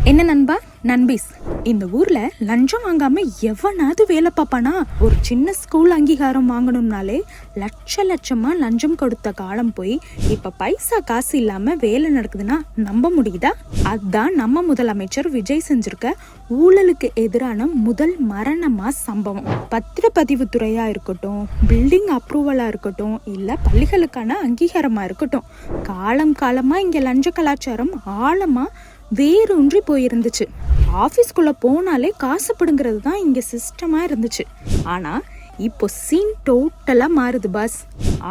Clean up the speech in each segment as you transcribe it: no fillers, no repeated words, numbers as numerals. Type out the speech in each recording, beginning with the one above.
என்ன நண்பா நண்பீஸ், இந்த ஊர்ல லஞ்சம் வாங்காம எவனாவது வேலை பார்ப்பானா? ஒரு சின்ன ஸ்கூல் அங்கீகாரம் வாங்கணும்னாலே லட்சமா லஞ்சம் கொடுத்த காலம் போய் இப்ப பைசா காசு இல்லாம வேலை நடக்குதுன்னா நம்ப முடியுதா? அதுதான் நம்ம முதலமைச்சர் விஜய் செஞ்சிருக்க ஊழலுக்கு எதிரான முதல் மரணமா சம்பவம். பத்திரப்பதிவு துறையா இருக்கட்டும், பில்டிங் அப்ரூவலா இருக்கட்டும், இல்ல பள்ளிகளுக்கான அங்கீகாரமா இருக்கட்டும், காலமா இங்க லஞ்ச கலாச்சாரம் ஆழமா வேரூன்றி போயிருந்துச்சு. ஆஃபீஸ்குள்ளே போனாலே காசு பிடுங்கிறது தான் இங்கே சிஸ்டமாக இருந்துச்சு. ஆனால் இப்போ சீன் டோட்டலாக மாறுது பாஸ்.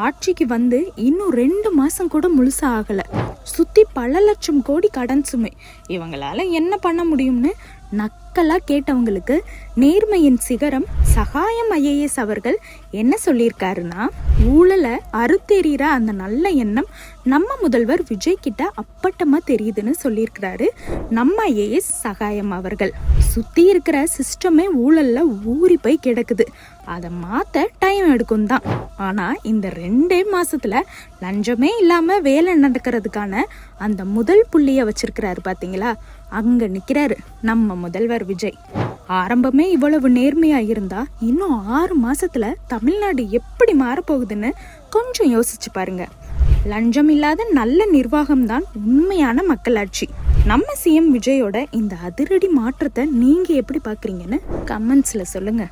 ஆட்சிக்கு வந்து இன்னும் 2 மாதம் கூட முழுசாக ஆகலை. சுற்றி பல லட்சம் கோடி கடன் சுமை. இவங்களால என்ன பண்ண முடியும்னு நக்கலாக கேட்டவங்களுக்கு நேர்மையின் சிகரம் சகாயம் IAS அவர்கள் என்ன சொல்லியிருக்காருன்னா, ஊழலை அறுத்தெறிகிற அந்த நல்ல எண்ணம் நம்ம முதல்வர் விஜய் கிட்ட அப்பட்டமா தெரியுதுன்னு சொல்லியிருக்கிறாரு நம்ம IAS சகாயம் அவர்கள். சுற்றி இருக்கிற சிஸ்டமே ஊழல்ல ஊறி போய் கிடக்குது. அதை மாற்ற டைம் எடுக்கும் தான். ஆனால் இந்த 2 மாசத்துல லஞ்சமே இல்லாம வேலை நடக்கிறதுக்கான அந்த முதல் புள்ளிய வச்சிருக்கிறாரு பாத்தீங்களா? அங்க நிக்கிறாரு நம்ம முதல்வர் விஜய். ஆரம்பமே இவ்வளவு நேர்மையா இருந்தா இன்னும் 6 மாசத்துல தமிழ்நாடு எப்படி மாறப்போகுதுன்னு கொஞ்சம் யோசிச்சு பாருங்க. லஞ்சம் இல்லாத நல்ல நிர்வாகம் தான் உண்மையான மக்களாட்சி. நம்ம CM விஜயோட இந்த அதிரடி மாற்றத்தை நீங்க எப்படி பாக்குறீங்கன்னு கமெண்ட்ஸ்ல சொல்லுங்க.